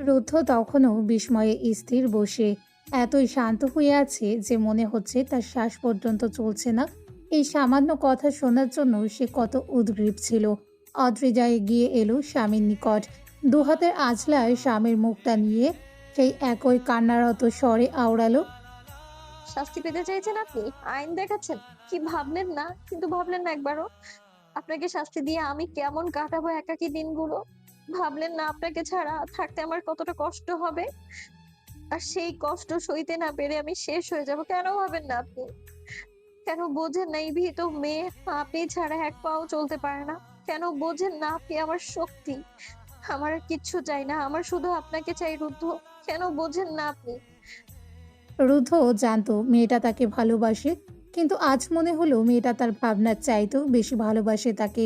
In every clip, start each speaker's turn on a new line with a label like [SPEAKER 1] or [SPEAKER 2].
[SPEAKER 1] রুদ্ধ তখনও বিস্ময়ে স্থির বসে এতই শান্ত হয়ে আছে যে মনে হচ্ছে তার শ্বাস পর্যন্ত চলছে না। এই সামান্য কথা শোনার জন্য সে কত উদগ্রীব ছিল। অদ্রিজা এগিয়ে এলো স্বামীর নিকট, দুহাতের আঁচলায় স্বামীর মুখটা নিয়ে সেই একই কান্নারত স্বরে আওড়ালো।
[SPEAKER 2] শাস্তি পেতে চাইছেন আপনি? আইন দেখাচ্ছেন? কি ভাবলেন না? কিন্তু ভাবলেন না একবারও? আপনাকে শাস্তি দিয়ে আমি কেমন কাটাবো একাকী দিনগুলো? ভাবলেন না আপনাকে ছাড়া থাকতে আমার কতটা কষ্ট হবে? আর সেই কষ্ট সইতে না পেরে আমি শেষ হয়ে যাব। কেন ভাবেন না আপনি? কেন বোঝেন না এই ভীত মেয়ে আপনি ছাড়া এক পাও চলতে পারে না? কেন বোঝেন না আপনি আমার শক্তি? আমার আর কিচ্ছু চাই না। আমার শুধু আপনাকে চাই রুদ্ধ। কেন বোঝেন না আপনি?
[SPEAKER 1] রুদ্ধ জানতো মেয়েটা তাকে ভালোবাসে, কিন্তু আজ মনে হলো মেয়েটা তার ভাবনার চাইতেও বেশি ভালোবাসে তাকে।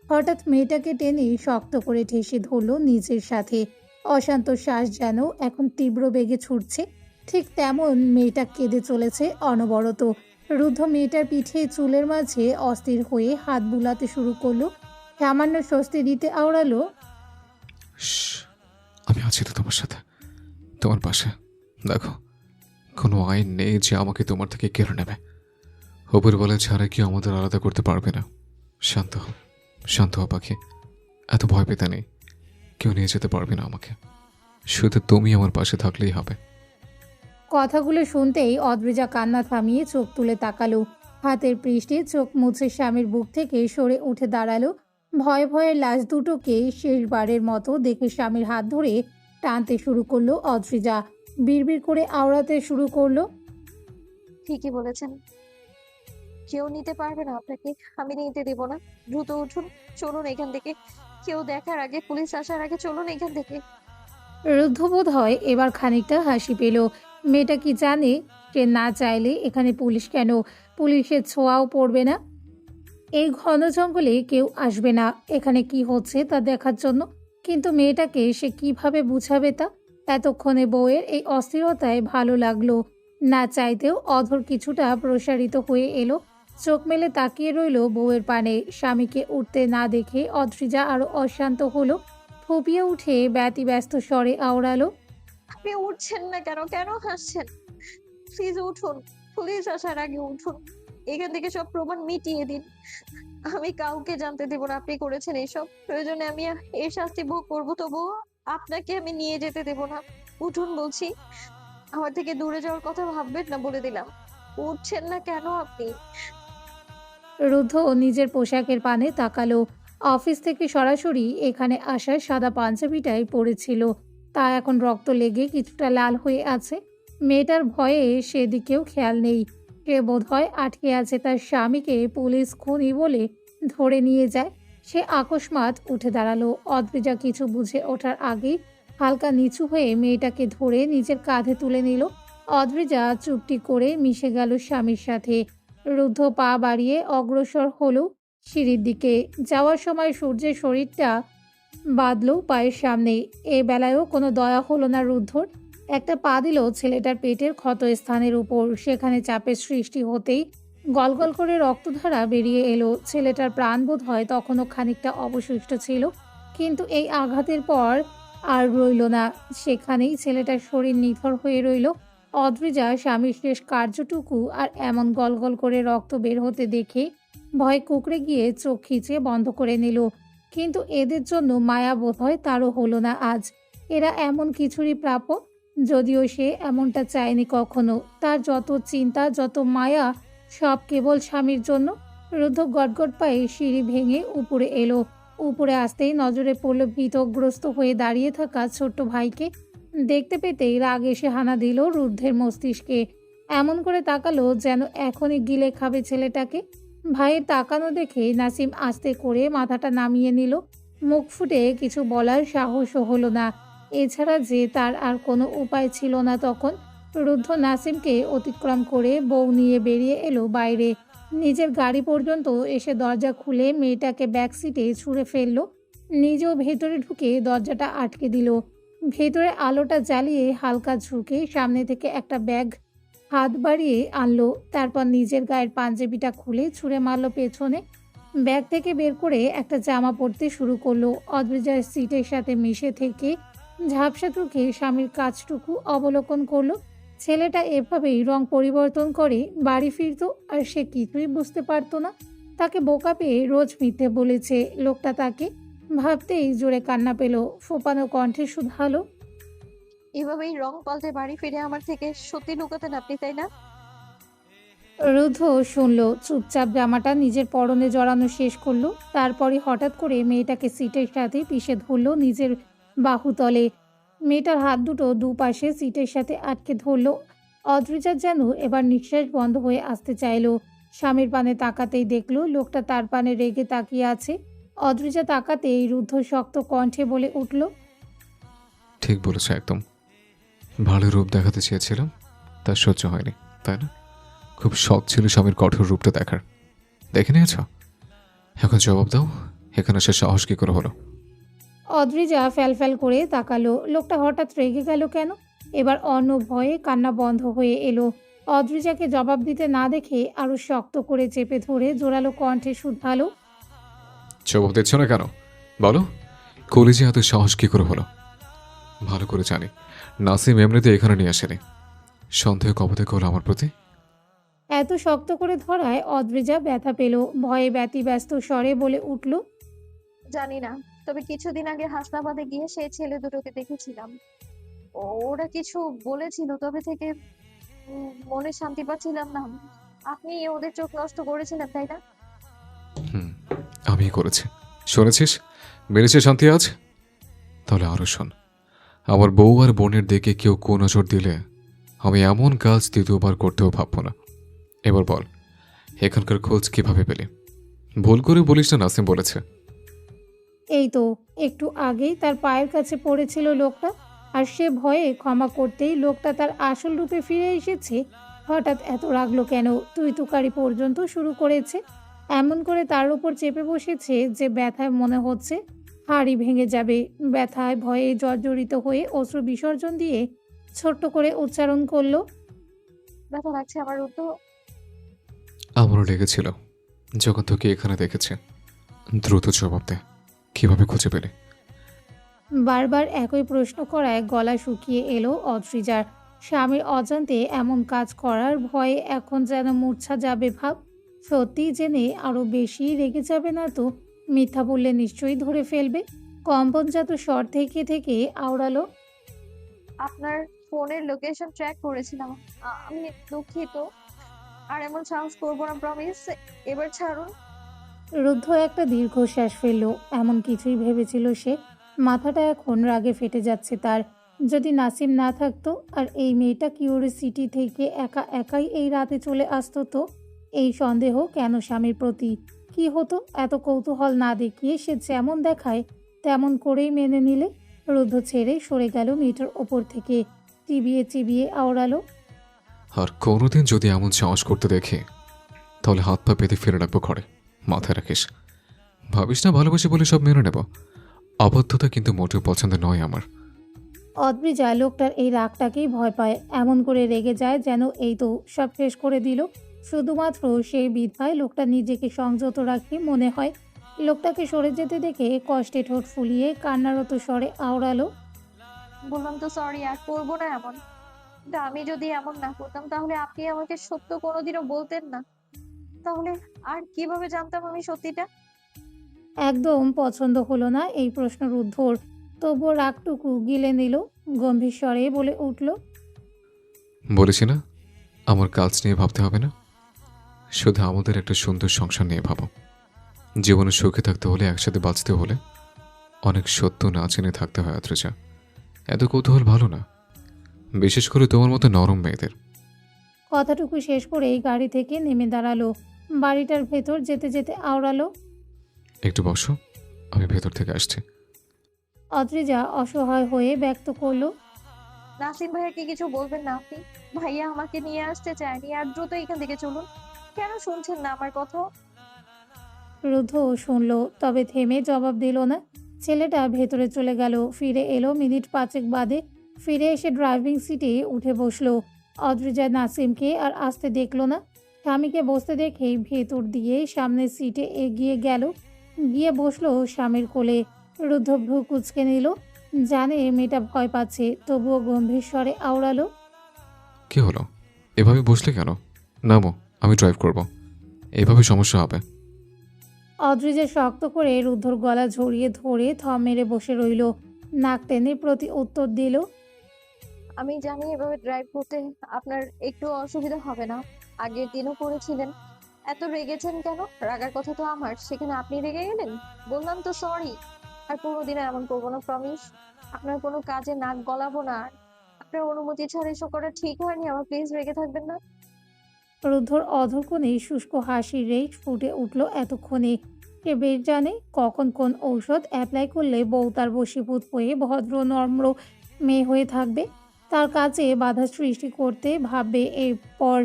[SPEAKER 1] হঠাৎ মেয়েটাকে টেনে শক্ত করে ঠেসে ধরল নিজের সাথে। অশান্ত শ্বাস যেন এখন তীব্র বেগে ছুটছে। ঠিক তেমন মেয়েটা কেঁদে চলেছে অনবরত। রুদ্ধ মেয়েটার পিঠে চুলের মাঝে অস্থির হয়ে হাত বুলাতে শুরু করলো। সামান্য স্বস্তি দিতে আওড়ালো।
[SPEAKER 3] শশ, আমি আছি তো তোমার সাথে, তোমার পাশে। দেখো, কোনো আইন নেই যে আমাকে তোমার থেকে কেড়ে নেবে। উপরওয়ালা ছাড়া কেউ আমাদের আলাদা করতে পারবে না। শান্ত হও, শান্ত হও পাখি। এত ভয় পেতে নেই। কেউ নিয়ে যেতে পারবে না আমাকে। শুধু তুমি আমার পাশে থাকলেই হবে।
[SPEAKER 1] কথাগুলো শুনতেই অদ্রিজা কান্না থামিয়ে চোখ তুলে তাকালো। হাতের পৃষ্ঠে চোখ মুছে স্বামীর বুক থেকে সরে উঠে দাঁড়ালো। ভয়ে ভয়ে লাশ দুটোকে শেষবারের মতো দেখে স্বামীর হাত ধরে টানতে শুরু করলো অদ্রিজা। বিড়বিড় করে আওড়াতে শুরু করলো।
[SPEAKER 2] ঠিকই বলেছেন। কেউ নিতে পারবে না আপনাকে। আমি নিতে দেব না। দ্রুত উঠুন। চলুন এখান থেকে। কেউ দেখার আগে, পুলিশ আসার আগে চলুন এখান থেকে।
[SPEAKER 1] রুদ্ধবোধ হয় এবার খানিকটা হাসি পেল। মেয়েটা কি জানে সে না চাইলে এখানে পুলিশ কেন, পুলিশের ছোঁয়াও পড়বে না। এই ঘন জঙ্গলে কেউ আসবে না এখানে কি হচ্ছে তা দেখার জন্য। কিন্তু মেয়েটাকে সে কিভাবে বুঝাবে তা? এতক্ষণে বউয়ের এই অস্থিরতায় ভালো লাগলো। না চাইতেও অধর কিছুটা প্রসারিত হয়ে এলো। চোখ মেলে তাকিয়ে রইল বউয়ের পানে। স্বামীকে উঠতে না দেখে অদ্রিজা আরো অশান্ত হলো। ফুপিয়ে উঠে ব্যতিব্যস্ত স্বরে আওড়ালো।
[SPEAKER 2] আপনি উঠছেন না কেন? কেন হাসছেন? প্লিজ উঠুন। পুলিশ আসার আগে উঠুন। এখান থেকে সব প্রমাণ মিটিয়ে দিন। আমি কাউকে জানতে দেব না আপনি করেছেন এসব। প্রয়োজনে আমি এর শাস্তি ভোগ করবো, তবুও আপনাকে আমি নিয়ে যেতে দেব না। উঠুন বলছি। আমার থেকে দূরে যাওয়ার কথা ভাববেন না বলে দিলাম। উঠছেন না কেন আপনি?
[SPEAKER 1] রুদ্ধ নিজের পোশাকের পানে তাকালো। অফিস থেকে সরাসরি এখানে আসার সাদা পাঞ্জাবিটাই পরেছিল। তা এখন রক্ত লেগে কিছুটা লাল হয়ে আছে। মেয়েটার ভয়ে সেদিকেও খেয়াল নেই। সে বোধহয় আটকে আছে তার স্বামীকে পুলিশ খুনি বলে ধরে নিয়ে যায়। সে আকস্মাৎ উঠে দাঁড়ালো। অদ্রিজা কিছু বুঝে ওঠার আগেই হালকা নিচু হয়ে মেয়েটাকে ধরে নিজের কাঁধে তুলে নিল। অদ্রিজা চুপটি করে মিশে গেল স্বামীর সাথে। রুদ্ধ পা বাড়িয়ে অগ্রসর হলো সিঁড়ির দিকে। যাওয়ার সময় সূর্যের শরীরটা বাঁধল পায়ের সামনে। এ বেলায়ও কোনো দয়া হলো না রুদ্ধর। একটা পা দিল ছেলেটার পেটের ক্ষত স্থানের উপর। সেখানে চাপের সৃষ্টি হতেই গলগল করে রক্তধারা বেরিয়ে এলো। ছেলেটার প্রাণ বোধ হয় তখনও খানিকটা অবশিষ্ট ছিল, কিন্তু এই আঘাতের পর আর রইল না। সেখানেই ছেলেটার শরীর নিথর হয়ে রইল। অদ্রিজা স্বামীর শেষ কার্যটুকু আর এমন গলগল করে রক্ত বের হতে দেখে ভয় কুঁকড়ে গিয়ে চোখ খিচে বন্ধ করে নিল। কিন্তু এদের জন্য মায়া বোধ হয় তারও হলো না আজ। এরা এমন কিছুরই প্রাপ্য, যদিও সে এমনটা চায়নি কখনো। তার যত চিন্তা, যত মায়া, সব কেবল স্বামীর জন্য। রুদ্ধ গটগট পায়ে সিঁড়ি ভেঙে উপরে এলো। উপরে আসতেই নজরে পড়ল ভীতগ্রস্ত হয়ে দাঁড়িয়ে থাকা ছোট্ট ভাইকে। দেখতে পেতেই রাগ এসে হানা দিল রুদ্ধের মস্তিষ্কে। এমন করে তাকালো যেন এখনই গিলে খাবে ছেলেটাকে। ভাইয়ের তাকানো দেখে নাসিম আস্তে করে মাথাটা নামিয়ে নিল। মুখ ফুটে কিছু বলার সাহসও হলো না। এছাড়া যে তার আর কোনো উপায় ছিল না তখন। রুদ্ধ নাসিমকে অতিক্রম করে বউ নিয়ে বেরিয়ে এলো বাইরে। নিজের গাড়ি পর্যন্ত এসে দরজা খুলে মেয়েটাকে ব্যাক সিটে ছুঁড়ে ফেললো। নিজেও ভেতরে ঢুকে দরজাটা আটকে দিল। ভেতরে আলোটা জ্বালিয়ে হালকা ঝুঁকে সামনে থেকে একটা ব্যাগ হাত বাড়িয়ে আনলো। তারপর নিজের গায়ের পাঞ্জাবিটা খুলে ছুঁড়ে মারলো পেছনে। ব্যাগ থেকে বের করে একটা জামা পরতে শুরু করলো। অদ্রিজার সিটের সাথে মিশে থেকে ঝাপসা চোখে স্বামীর কাজটুকু অবলোকন করলো। ছেলেটা এভাবেই রং পরিবর্তন করে বাড়ি ফিরতো আর সে কিছুই বুঝতে পারতো না। তাকে বোকা পেয়ে রোজ মিথ্যে বলেছে লোকটা তাকে। ভাবতেই জোরে কান্না পেল, ফোপানো কণ্ঠে শুধালো,
[SPEAKER 2] এভাবেই রং পাল্টে বাড়ি ফিরে আমার থেকে সত্যি লুকাতেন আপনি, তাই না?
[SPEAKER 1] রুদ্ধ শুনল, চুপচাপ জামাটা নিজের পরনে জড়ানো শেষ করলো। তারপরে হঠাৎ করে মেয়েটাকে সিটের সাথে পিষে ধরলো নিজের বাহুতলে। মেয়েটার হাত দুটো দুপাশে সিটের সাথে আটকে ধরলো। অদ্রিজার যেন এবার নিঃশ্বাস বন্ধ হয়ে আসতে চাইলো। স্বামীর পানে তাকাতেই দেখলো লোকটা তার পানে রেগে তাকিয়ে আছে। অদ্রিজা তাকাতেই রুদ্ধ শক্ত কণ্ঠে বলে উঠল,
[SPEAKER 3] ঠিক বলেছ একদম। ভালো রূপ দেখাতে চেয়েছিলাম, তা সহ্য হয়নি, তাই না? খুব শখ ছিল স্বামীর কঠোর রূপটা দেখার। দেখে নিয়েছ? এখন জবাব দাও, এখানে সে সাহস কি করে হলো?
[SPEAKER 1] অদ্রিজা ফ্যালফ্যাল করে তাকালো। লোকটা হঠাৎ রেগে গেল কেন? এবার অন্য ভয়ে কান্না বন্ধ হয়ে এলো। অদ্রিজাকে জবাব দিতে না দেখে আরো শক্ত করে চেপে ধরে জোরালো কণ্ঠে শুধালো,
[SPEAKER 3] জবাব দিচ্ছ না কেন? বলো, কলেজে এত সাহস কি করে হলো? ভালো করে জানি নাসিম এমনিতে এখানে নিয়ে আসেনি। সন্দেহ কবে থেকে হলো আমার প্রতি?
[SPEAKER 1] এত শক্ত করে ধরায় অদ্রিজা ব্যথা পেল। ভয়ে ব্যতিব্যস্ত স্বরে বলে উঠল,
[SPEAKER 2] জানি না, তবে কিছুদিন আগে হাসনাবাদে গিয়ে সেই ছেলে দুটোকে দেখেছিলাম। ওরা কিছু বলেছিল, তবে থেকে মনে শান্তি পাচ্ছিলাম না। আপনি ওদের চোখ নষ্ট করেছিলেন, তাই না?
[SPEAKER 3] হুম, আমিই করেছি। শুনেছিস মিলেছে শান্তি আজ? তাহলে আরো শোন, আমার বউ আর বোনের দিকে কেউ নজর দিলে আমি এমন কাজ দ্বিতীয়বার করতেও ভাববো না। এবার বল, এখানকার খোঁজ কিভাবে পেলি? ভুল করে বলিস না নাসিম বলেছে।
[SPEAKER 1] এই তো একটু আগেই তার পায়ের কাছে পড়েছিল লোকটা, আর সে ভয়ে ক্ষমা করতেই লোকটা তার আসল রূপে ফিরে এসেছে। হঠাৎ এত রাগলো কেন? তুই তুকারি পর্যন্ত শুরু করেছে। এমন করে তার উপর চেপে বসেছে যে ব্যথায় মনে হচ্ছে হাড়ি ভেঙে যাবে। ব্যথায় ভয়ে জর্জরিত হয়ে অশ্রু বিসর্জন দিয়ে ছোট্ট করে উচ্চারণ করলো,
[SPEAKER 2] ব্যথা লাগছে আমার তো।
[SPEAKER 3] আমারও লেগেছিল যখন তোকে এখানে দেখেছে। দ্রুত জবাব দে, কিভাবে খুঁজে পেলে?
[SPEAKER 1] বারবার একই প্রশ্ন করায় গলা শুকিয়ে এলো অদ্রিজার। স্বামীর অজান্তে এমন কাজ করার ভয়ে এখন যেন মূর্ছা যাবে ভাব। সত্যি জেনে আরো বেশি রেগে যাবে না তো? মিথ্যা বললে নিশ্চয়ই ধরে ফেলবে। কম্পনজাত স্বর থেকে থেকে আওড়ালো,
[SPEAKER 2] আপনার ফোনের লোকেশন ট্র্যাক করেছিলাম। আমি দুঃখিত, আর এমন সাহস করবো না, প্রমিস। এবার ছাড়ুন।
[SPEAKER 1] রুদ্ধ একটা দীর্ঘশ্বাস ফেলল। এমন কিছুই ভেবেছিল সে। মাথাটা এখন রাগে ফেটে যাচ্ছে তার। যদি নাসিম না থাকতো আর এই মেয়েটা কিউরিসিটি থেকে একা একাই এই রাতে চলে আসতো, তো এই সন্দেহ কেন স্বামীর প্রতি? কি হতো এত কৌতূহল না দেখিয়ে সে যেমন দেখায় তেমন করেই মেনে নিলে? রুদ্ধ ছেড়ে সরে গেল মেয়েটার ওপর থেকে। চিবিয়ে চিবিয়ে আওড়ালো,
[SPEAKER 3] আর কোনোদিন যদি এমন সাহস করতে দেখে তাহলে হাত পা পেতে ফিরে রাখবো ঘরে। মাথায় রাখিস, ভাবিস না ভালোবাসি বলে সব মেনে নেব। আবদ্ধতা কিন্তু মোটেও পছন্দ নয় আমার।
[SPEAKER 1] অদ্রিজা লোকটার এই রাগটাকেই ভয় পায়। এমন করে রেগে যায় যেন এই তো সব শেষ করে দিল। শুধুমাত্র সেই বিধায় লোকটা নিজেকে সংযত রাখে মনে হয়। লোকটাকে সরে যেতে দেখে কষ্টে ঠোঁট ফুলিয়ে কান্নারত স্বরে আওড়ালো,
[SPEAKER 2] বললাম তো সরি, আর করবো না এমন। কিন্তু আমি যদি এমন না করতাম, তাহলে আপনি আমাকে সত্য কোনোদিনও বলতেন না। তাহলে আর কিভাবে জানতাম আমি সত্যিটা?
[SPEAKER 1] একদম পছন্দ হলো না এই প্রশ্ন রুদ্ধর। তবুও রাগটুকু গিলে নিল। গম্ভীর স্বরে বলে উঠল,
[SPEAKER 3] বলেছি না আমার কাজ নিয়ে ভাবতে হবে না, শুধু আমাদের একটা সুন্দর সংসার নিয়ে ভাবো। জীবনে সুখে থাকতে হলে, একসাথে বাঁচতে হলে অনেক সত্য না জেনে থাকতে হয় অত্রজা। এত কৌতূহল ভালো না, বিশেষ করে তোমার মতো নরম মেয়েদের।
[SPEAKER 1] কথাটুকু শেষ করেই গাড়ি থেকে নেমে দাঁড়ালো। বাড়িটার ভেতর যেতে যেতে আওড়ালো,
[SPEAKER 3] একটু বসো, আমি ভেতর থেকে আসছি।
[SPEAKER 1] অদ্রিজা অসহায় হয়ে ব্যক্ত করলো,
[SPEAKER 2] নাসিম ভাইয়াকে কিছু বলবেন না আপনি? ভাইয়া আমাকে নিয়ে আসতে চায়নি, আর দ্রুত এখান থেকে চলুন। কেন শুনছেন না আমার কথা?
[SPEAKER 1] রুদ্ধ শুনল, তবে থেমে জবাব দিল না। ছেলেটা ভেতরে চলে গেল। ফিরে এলো মিনিট পাঁচেক বাদে। ফিরে এসে ড্রাইভিং সিটে উঠে বসলো। অদ্রিজা নাসিমকে আর আসতে দেখল না। স্বামীকে বসতে দেখেই ভেতর দিয়ে সামনের সিটে এগিয়ে গেল। গিয়ে বসলো স্বামীর কোলে। রুদ্ধ ভ্রু কুঁচকে নিল। জানে মেয়েটা ভয় পাচ্ছে, তবুও গম্ভীর স্বরে আওড়ালো,
[SPEAKER 3] কি হলো? এভাবে বসলে কেন? নামো, আমি ড্রাইভ করব। এভাবে সমস্যা হবে।
[SPEAKER 1] অদ্রিজা শক্ত করে রুদ্ধর গলা জড়িয়ে ধরে থম মেরে বসে রইল। নাক টেনে প্রতি উত্তর দিল,
[SPEAKER 2] আমি জানি এভাবে ড্রাইভ করতে আপনার একটু অসুবিধা হবে না, আগের দিনও করেছিলেন। এত রেগেছেন কেন? রাগার কথা তো আমার, সেখানে আপনি রেগে গেলেন। বললাম তো সরি, আর কোনোদিনও এমন করবো না, প্রমিস। আপনার কোনো কাজে নাক গলাবো না আর। আপনার অনুমতি ছাড়া এসব করা ঠিক হয়নি, আমার প্লিজ রেগে থাকবেন না।
[SPEAKER 1] রুদ্ধর অধরকোণে শুষ্ক হাসির রেশ ফুটে উঠল এতক্ষণে। সে বেশ জানে কখন কোন ঔষধ অ্যাপ্লাই করলে বউ তার বশীভূত হয়ে ভদ্র নম্র মেয়ে হয়ে থাকবে, তার কাছে বাধা সৃষ্টি করতে ভাববে। এরপর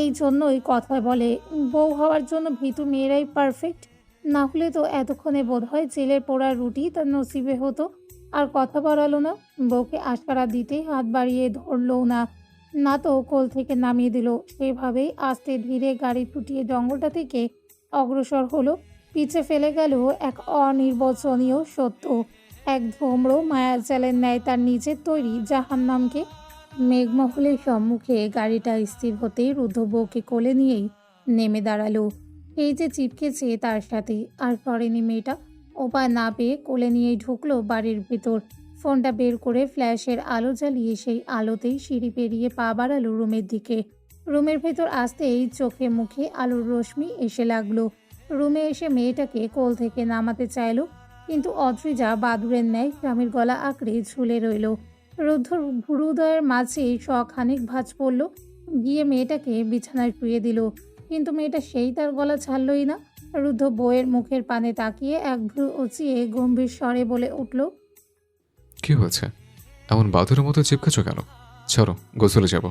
[SPEAKER 1] এই জন্যই কথায় বলে, বউ হওয়ার জন্য ভীতু মেয়েরাই পারফেক্ট। না হলে তো এতক্ষণে বোধহয় জেলের পোড়া রুটি তার নসিবে হতো। আর কথা বাড়ালো না, বউকে আশকারা দিতে হাত বাড়িয়ে ধরলও না, না তো কোল থেকে নামিয়ে দিল। সেভাবেই আস্তে ধীরে গাড়ি ছুটিয়ে জঙ্গলটা থেকে অগ্রসর হলো। পিছে ফেলে গেল এক অনির্বচনীয় সত্য, এক ধূম্র মায়াজালের ন্যায় তার নিজের তৈরি জাহান্নামকে। মেঘমহলের সম্মুখে গাড়িটা স্থির হতেই রুদ্ধ বউকে কোলে নিয়েই নেমে দাঁড়ালো। এই যে চিপকেছে তার সাথে, আর সরেনি মেয়েটা। উপায় না পেয়ে কোলে নিয়েই ঢুকলো বাড়ির ভিতর। ফোনটা বের করে ফ্ল্যাশের আলো জ্বালিয়ে সেই আলোতেই সিঁড়ি পেরিয়ে পা বাড়ালো রুমের দিকে। রুমের ভেতর আসতেই চোখে মুখে আলোর রশ্মি এসে লাগলো। রুমে এসে মেয়েটাকে কোল থেকে নামাতে চাইলো, কিন্তু অদ্রিজা বাদুড়ের ন্যায় স্বামীর গলা আঁকড়ে ঝুলে রইল। রুদ্ধর ভুরুদয়ের মাঝে খানিক ভাঁজ পড়ল, গিয়ে মেয়েটাকে বিছানায় শুয়ে দিল। কিন্তু মেয়েটা সেই তার গলা ছাড়লই না। রুদ্ধ বউয়ের মুখের পানে তাকিয়ে এক ভ্রু উঁচিয়ে গম্ভীর স্বরে বলে উঠল,
[SPEAKER 3] কি হয়েছে? এমন বাদুরের মতো চিপকেছ কেন? ছাড়ো, গোসলে যাব।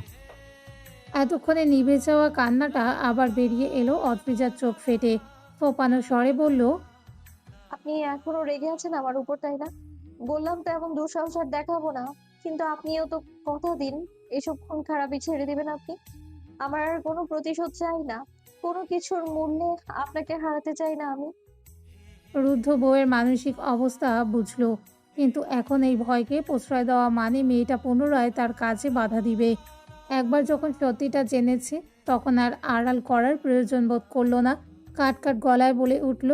[SPEAKER 1] এতক্ষণে নিভে যাওয়া কান্নাটা আবার বেরিয়ে এলো অদ্রিজার চোখ ফেটে। ফোপানো স্বরে বলল,
[SPEAKER 2] আপনি এখনো রেগে আছেন আমার উপর, তাই না? বললাম তো এমন দুঃসাহস আর দেখাবো না, কিন্তু আপনিও তো কথা দিন এসব খুন খারাপি ছেড়ে দিবেন আপনি। আমার আর কোনো প্রতিশোধ চাই না, কোনো কিছুর মূল্যে আপনাকে হারাতে চাই না আমি।
[SPEAKER 1] রুদ্ধ বউয়ের মানসিক অবস্থা বুঝল, কিন্তু এখন এই ভয়কে প্রশ্রয় দেওয়া মানে মেয়েটা পুনরায় তার কাজে বাধা দিবে। একবার যখন সত্যিটা জেনেছে, তখন আর আড়াল করার প্রয়োজন বোধ করল না। কাট কাট গলায় বলে উঠল,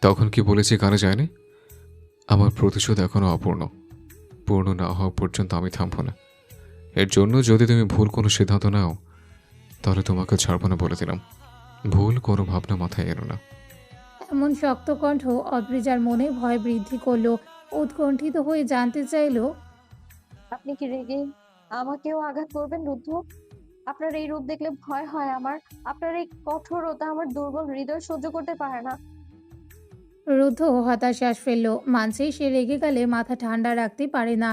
[SPEAKER 3] তখন কি বলেছি কানে যায়নি? আমার প্রতিশোধ এখনো অপূর্ণ। পূর্ণ না হওয়া পর্যন্ত আমি থামব না। এর জন্য যদি তুমি ভুল কোনো সিদ্ধান্ত নাও, তাহলে তোমাকে ছাড়বো না বলে দিলাম। ভুল কোনো ভাবনা মাথায় এলো না।
[SPEAKER 1] এমন শক্ত কণ্ঠ অদ্রিজার মনে ভয় বৃদ্ধি করলো। উৎকণ্ঠিত হয়ে জানতে চাইল,
[SPEAKER 2] আপনি কি রেগে আমাকেও আঘাত করবেন রুদ্ধ? আপনার এই রূপ দেখলে ভয় হয় আমার। আপনার এই কঠোরতা আমার দুর্বল হৃদয় সহ্য করতে পারে না।
[SPEAKER 1] রুদ্ধ হতাশ শ্বাস ফেলল। মানছেই সে রেগে গেলে মাথা ঠান্ডা রাখতে পারে না,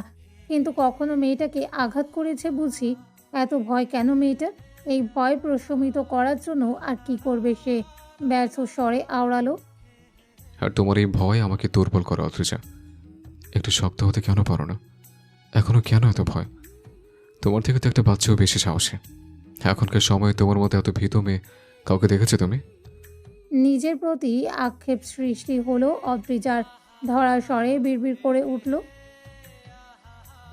[SPEAKER 1] কিন্তু কখনো মেয়েটাকে আঘাত করেছে বুঝি? এত ভয় কেন মেয়েটার? এই ভয় প্রশমিত করার জন্য আর কি করবে সে? ব্যর্থ স্বরে আওড়ালো,
[SPEAKER 3] আর তোমার এই ভয় আমাকে দুর্বল করে অথরিজা। একটু শক্ত হতে কেন পারো না? এখনো কেন এত ভয়? তোমার থেকে তো একটা বাচ্চাও বেশি সাহসী। এখনকার সময়ে তোমার মতো এত ভীত মেয়ে কাউকে দেখেছো তুমি?
[SPEAKER 1] নিজের প্রতি আক্ষেপ সৃষ্টি হলো অদ্রিজার। ধরা স্বরে বিড়বিড় করে উঠল,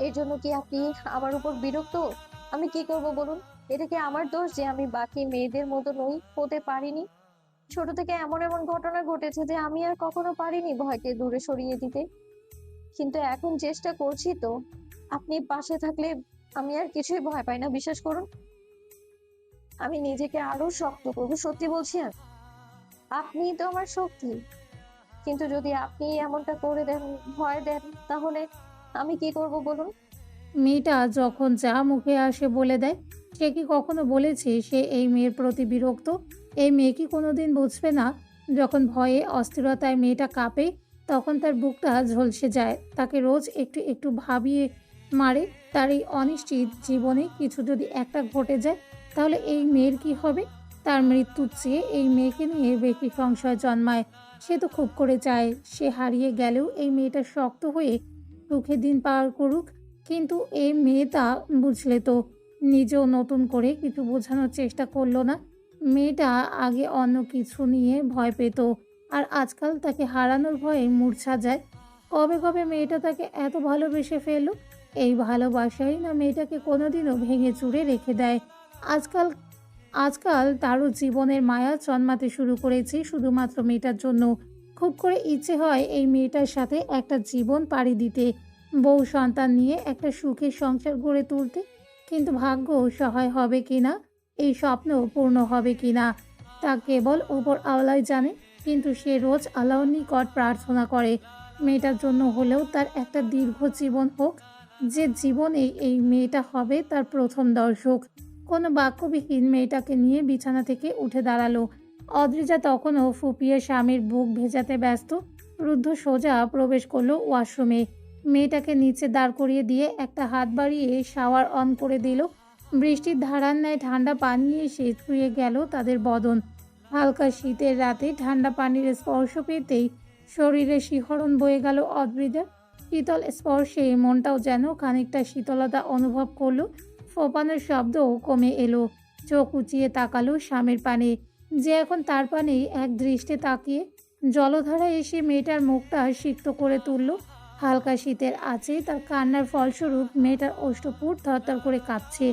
[SPEAKER 2] এর জন্য কি আপনি আমার উপর বিরক্ত? আমি কি করব বলুন? এটা কি আমার দোষ যে আমি বাকি মেয়েদের মতো নই, হতে পারিনি? ছোট থেকে এমন এমন ঘটনা ঘটেছে যে আমি আর কখনো পারিনি ভয়কে দূরে সরিয়ে দিতে। কিন্তু এখন চেষ্টা করছি তো। আপনি পাশে থাকলে আমি আর কিছুই ভয় পাই না, বিশ্বাস করুন। আমি নিজেকে আরো শক্ত করবো, সত্যি বলছি। আপনিই তো আমার শক্তি। কিন্তু যদি আপনি এমনটা করে দেন, ভয় দেন, তাহলে আমি কি করব বলুন?
[SPEAKER 1] মেয়েটা যখন যা মুখে আসে বলে দেয়। সে কি কখনো বলেছে সে এই মেয়ের প্রতি বিরক্ত? এই মেয়ে কি কোনোদিন বুঝবে না, যখন ভয়ে অস্থিরতায় মেয়েটা কাঁপে, তখন তার বুকটা ঝলসে যায়। তাকে রোজ একটু একটু ভাবিয়ে মারে। তার এই অনিশ্চিত জীবনে কিছু যদি একটা ঘটে যায়, তাহলে এই মেয়ের কি হবে? তার মৃত্যুর চেয়ে এই মেয়েকে নিয়ে বেশি সংশয় জন্মায়। সে তো খুব করে চায় সে হারিয়ে গেলেও এই মেয়েটা শক্ত হয়ে সুখে দিন পার করুক। কিন্তু এই মেয়েটা বুঝলে তো, নিজেও নতুন করে কিছু বোঝানোর চেষ্টা করলো না। মেয়েটা আগে অন্য কিছু নিয়ে ভয় পেত, আর আজকাল তাকে হারানোর ভয়ে মূর্ছা যায়। কবে কবে মেয়েটা তাকে এত ভালোবেসে ফেললো। এই ভালোবাসাই না মেয়েটাকে কোনোদিনও ভেঙে চুরে রেখে দেয়। আজকাল আজকাল তারও জীবনের মায়া জন্মাতে শুরু করেছে শুধুমাত্র মেয়েটার জন্য। খুব করে ইচ্ছে হয় এই মেয়েটার সাথে একটা জীবন পাড়ি দিতে, বউ সন্তান নিয়ে একটা সুখের সংসার গড়ে তুলতে। কিন্তু ভাগ্য সহায় হবে কিনা, এই স্বপ্ন পূর্ণ হবে কিনা, তা কেবল ওপর আল্লাহই জানে। কিন্তু সে রোজ আল্লাহর নিকট প্রার্থনা করে মেয়েটার জন্য হলেও তার একটা দীর্ঘ জীবন হোক, যে জীবনে এই মেয়েটা হবে তার প্রথম দর্শক। কোনো বাক্যবিহীন মেয়েটাকে নিয়ে বিছানা থেকে উঠে দাঁড়ালো। অদ্রিজা তখনও ফুপিয়ে স্বামীর বুক ভেজাতে ব্যস্ত। রুদ্ধ সোজা প্রবেশ করলো ওয়াশরুমে। মেয়েটাকে নিচে দাঁড় করিয়ে দিয়ে একটা হাত বাড়িয়ে শাওয়ার অন করে দিল। বৃষ্টির ধারার ন্যায় ঠান্ডা পানি এসে ছুঁয়ে গেল তাদের বদন। হালকা শীতের রাতে ঠান্ডা পানির স্পর্শ পেতেই শরীরে শিহরণ বয়ে গেল অদ্রিজার। শীতল স্পর্শে মনটাও যেন খানিকটা শীতলতা অনুভব করলো। ফোপানোর শব্দও কমে এলো। চোখ উঁচিয়ে তাকালো স্বামীর পানে, যে এখন তার পানেই এক দৃষ্টে তাকিয়ে। জলধারা এসে মেয়েটার মুখটা সিক্ত করে তুলল। হালকা শীতের আছে তার কান্নার ফলস্বরূপ মেয়েটার ওষ্ঠপুর থরথর করে কাঁপছে।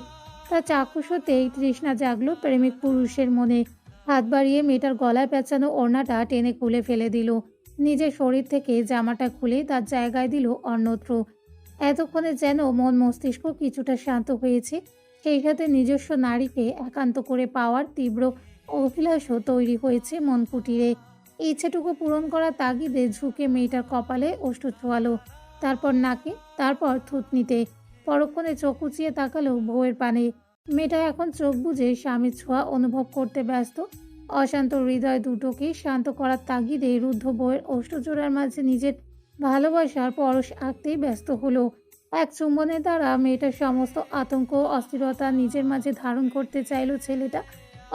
[SPEAKER 1] তার চাক্ষুষ হতেই তৃষ্ণা জাগলো প্রেমিক পুরুষের মনে। হাত বাড়িয়ে মেয়েটার গলায় পেঁচানো ওড়নাটা টেনে খুলে ফেলে দিল। নিজের শরীর থেকে জামাটা খুলে তার জায়গায় দিল অন্যত্র। এতক্ষণে যেন মন মস্তিষ্ক কিছুটা শান্ত হয়েছে। সেই সাথে নিজস্ব নারীকে একান্ত করে পাওয়ার তীব্র অভিলাষও তৈরি হয়েছে মন কুটিরে। ইচ্ছেটুকু পূরণ করার তাগিদে ঝুঁকে মেয়েটার কপালে ওষ্ঠ ছোঁয়ালো, তারপর নাকে, তারপর থুতনিতে। পরক্ষণে চোখ উঁচিয়ে তাকালো বউয়ের পানে। মেয়েটা এখন চোখ বুজে স্বামীর ছোঁয়া অনুভব করতে ব্যস্ত। অশান্ত হৃদয় দুটোকে শান্ত করার তাগিদে রুদ্ধ বউয়ের ওষ্ঠজোড়ার মাঝে নিজের ভালোবাসার পরশ আঁকতেই ব্যস্ত হলো। এক চুম্বনের দ্বারা মেয়েটার সমস্ত আতঙ্ক অস্থিরতা নিজের মাঝে ধারণ করতে চাইল ছেলেটা।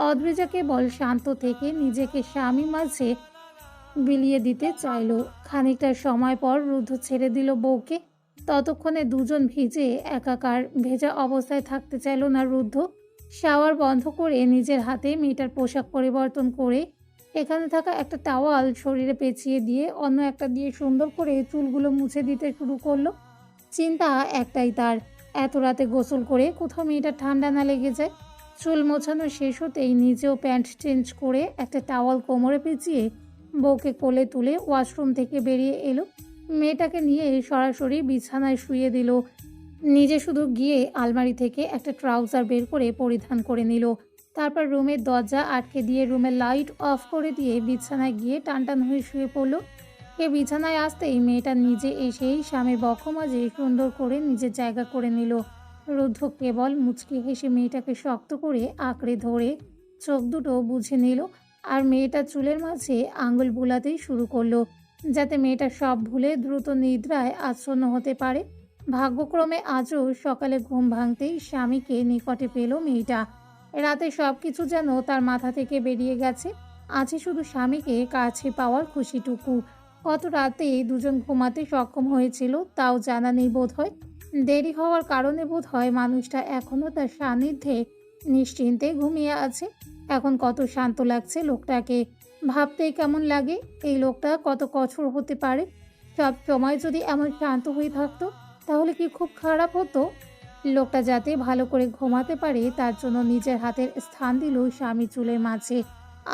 [SPEAKER 1] অদ্রিজা কেবল শান্ত থেকে নিজেকে স্বামীর মাঝে বিলিয়ে দিতে চাইল। খানিকটা সময় পর রুদ্ধ ছেড়ে দিল বউকে। ততক্ষণে দুজন ভিজে একাকার। ভেজা অবস্থায় থাকতে চাইল না রুদ্ধ। শাওয়ার বন্ধ করে নিজের হাতে মেয়েটার পোশাক পরিবর্তন করে এখানে থাকা একটা টাওয়াল শরীরে পেঁচিয়ে দিয়ে অন্য একটা দিয়ে সুন্দর করে চুলগুলো মুছে দিতে শুরু করলো। চিন্তা একটাই তার, এত রাতে গোসল করে কোথাও মেয়েটার ঠান্ডা না লেগে যায়। চুল মোছানো শেষ হতেই নিজেও প্যান্ট চেঞ্জ করে একটা টাওয়াল কোমরে পেঁচিয়ে বউকে কোলে তুলে ওয়াশরুম থেকে বেরিয়ে এলো। মেয়েটাকে নিয়ে সরাসরি বিছানায় শুয়ে দিল। নিজে শুধু গিয়ে আলমারি থেকে একটা ট্রাউজার বের করে পরিধান করে নিল। তারপর রুমের দরজা আটকে দিয়ে রুমের লাইট অফ করে দিয়ে বিছানায় গিয়ে টানটান হয়ে শুয়ে পড়ল। এ বিছানায় আসতেই মেয়েটা নিজে এসেই স্বামীর বক্ষ মাঝে সুন্দর করে নিজের জায়গা করে নিল। রুদ্ধ কেবল মুচকি হেসে মেয়েটাকে শক্ত করে আঁকড়ে ধরে চোখ দুটো বুঝে নিল আর মেয়েটার চুলের মাঝে আঙুল বুলাতেই শুরু করলো, যাতে মেয়েটা সব ভুলে দ্রুত নিদ্রায় আচ্ছন্ন হতে পারে। ভাগ্যক্রমে আজও সকালে ঘুম ভাঙতেই স্বামীকে নিকটে পেল মেয়েটা। রাতে সব কিছু যেন তার মাথা থেকে বেরিয়ে গেছে। আছে শুধু স্বামীকে কাছে পাওয়ার খুশিটুকু। কত রাতে দুজন ঘুমাতে সক্ষম হয়েছিল তাও জানা নেই বোধহয়। দেরি হওয়ার কারণে বোধহয় মানুষটা এখনও তার সান্নিধ্যে নিশ্চিন্তে ঘুমিয়ে আছে। এখন কত শান্ত লাগছে লোকটাকে। ভাবতেই কেমন লাগে এই লোকটা কত কঠোর হতে পারে। সব সময় যদি এমন শান্ত হয়ে থাকতো তাহলে কি খুব খারাপ হতো? লোকটা যাতে ভালো করে ঘুমাতে পারে তার জন্য নিজের হাতের স্থান দিল স্বামী চুলের মাঝে।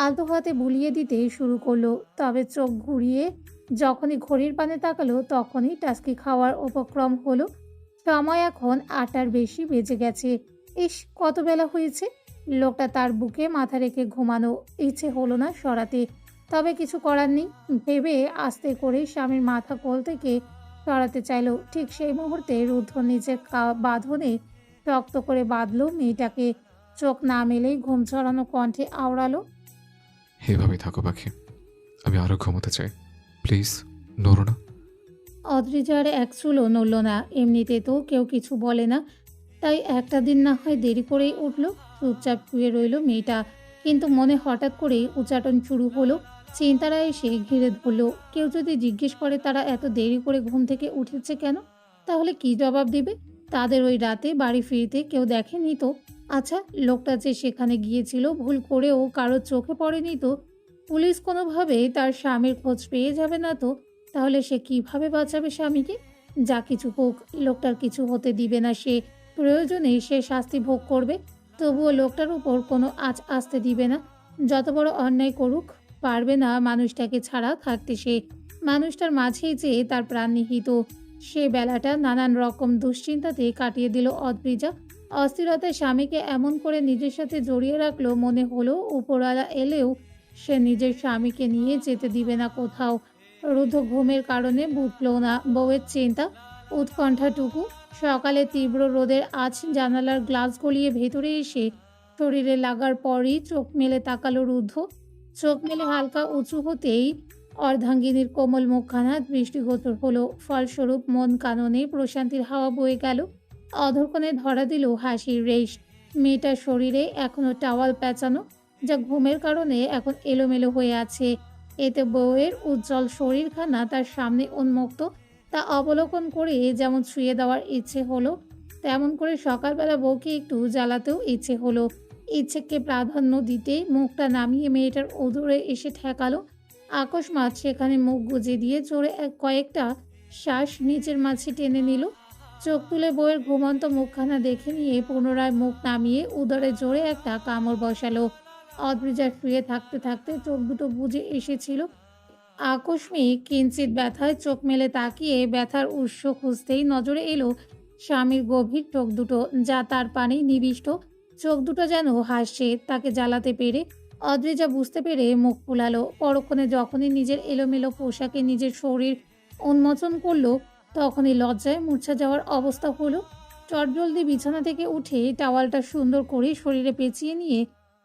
[SPEAKER 1] আলতো হাতে বুলিয়ে দিতে শুরু করলো। তবে চোখ ঘুরিয়ে যখনই ঘড়ির পানে তাকালো তখনই টাস্কি খাওয়ার উপক্রম হলো। সময় এখন ৮টার বেশি বেজে গেছে। ইস, কত বেলা হয়েছে। লোকটা তার বুকে মাথা রেখে ঘুমানো। ইচ্ছে হলো না সরাতে, তবে কিছু করার নেই ভেবে আস্তে করে স্বামীর মাথা কোল থেকে সরাতে চাইল। ঠিক সেই মুহূর্তে রুদ্ধ নিজের বাঁধনে শক্ত করে বাঁধলো মেয়েটাকে। চোখ না মেলেই ঘুম ছড়ানো কণ্ঠে আওড়ালো,
[SPEAKER 3] এভাবে থাকো পাখি, আমি আরো ঘুমোতে চাই, প্লিজ নড়ো না।
[SPEAKER 1] অদ্রিজার এক চুলও নড়ল না। এমনিতে তো কেউ কিছু বলে না, তাই একটা দিন না হয় দেরি করেই উঠল। চুপচাপ শুয়ে রইল মেয়েটা। কিন্তু মনে হঠাৎ করেই উচ্চাটন শুরু হলো। চিন্তারা এসে ঘিরে ধরল। কেউ যদি জিজ্ঞেস করে তারা এত দেরি করে ঘুম থেকে উঠেছে কেন, তাহলে কি জবাব দেবে? তাদের ওই রাতে বাড়ি ফিরতে কেউ দেখেনি তো? আচ্ছা, লোকটা যে সেখানে গিয়েছিল ভুল করেও কারোর চোখে পড়েনি তো? পুলিশ কোনোভাবে তার স্বামীর খোঁজ পেয়ে যাবে না তো? তাহলে সে কিভাবে বাঁচাবে স্বামীকে? যা কিছু হোক, লোকটার কিছু হতে দিবে না সে। প্রয়োজনে সে শাস্তি ভোগ করবে, তবুও লোকটার উপর কোনো আঁচ আসতে দিবে না। যত বড় অন্যায় করুক, পারবে না মানুষটাকে ছাড়া থাকতে সে। মানুষটার মাঝেই যে তার প্রাণ নিহিত। সে বেলাটা নানান রকম দুশ্চিন্তাতে কাটিয়ে দিল অদ্রিজা। অস্থিরতায় স্বামীকে এমন করে নিজের সাথে জড়িয়ে রাখলো, মনে হলো উপরওয়ালা এলেও সে নিজের স্বামীকে নিয়ে যেতে দিবে না কোথাও। রুদ্ধ ঘুমের কারণে বুঝল না বউয়ের চিন্তা, উৎকণ্ঠাটুকু। সকালে তীব্র রোদের আঁচ জানালার গ্লাস গলিয়ে ভেতরে এসে শরীরে লাগার পরই চোখ মেলে তাকালো রুদ্ধ। চোখ মেলে হালকা উঁচু হতেই অর্ধাঙ্গিনীর কোমল মুখখানা দৃষ্টিগোচর হলো। ফলস্বরূপ মন কাননে প্রশান্তির হাওয়া বয়ে গেল। অধরকনে ধরা দিল হাসির রেশ। মেয়েটার শরীরে এখনো টাওয়াল পেঁচানো, যা ঘুমের কারণে এখন এলোমেলো হয়ে আছে। এতে বউয়ের উজ্জ্বল শরীরখানা তার সামনে উন্মুক্ত। তা অবলোকন করে যেমন ছুঁয়ে দেওয়ার ইচ্ছে হলো, তেমন করে সকালবেলা বউকে একটু জ্বালাতেও ইচ্ছে হলো। ইচ্ছেকে প্রাধান্য দিতে মুখটা নামিয়ে মেয়েটার উদরে এসে ঠেকালো। আকস্মাৎ সেখানে মুখ গুজে দিয়ে জোরে কয়েকটা শ্বাস নিচের মাঝে টেনে নিল। চোখ তুলে বউয়ের ঘুমন্ত মুখখানা দেখে নিয়ে পুনরায় মুখ নামিয়ে উদরে জোরে একটা কামড় বসালো। অদ্রিজা শুয়ে থাকতে থাকতে চোখ দুটো বুজে এসেছিল। আকস্মিক কিঞ্চিত ব্যথায় চোখ মেলে তাকিয়ে ব্যথার উৎস খুঁজতেই নজরে এলো স্বামীর গভীর চোখ দুটো, যা তার পানে নিবিষ্ট। চোখ দুটো যেন হাসছে তাকে জ্বালাতে পেরে। অদ্রিজা বুঝতে পেরে মুখ ফুলালো। পরক্ষণে যখনই নিজের এলোমেলো পোশাকে নিজের শরীর উন্মোচন করলো, তখনই লজ্জায় মূর্ছা যাওয়ার অবস্থা হলো। চটজলদি বিছানা থেকে উঠে টাওয়ালটা সুন্দর করে শরীরে পেঁচিয়ে নিয়ে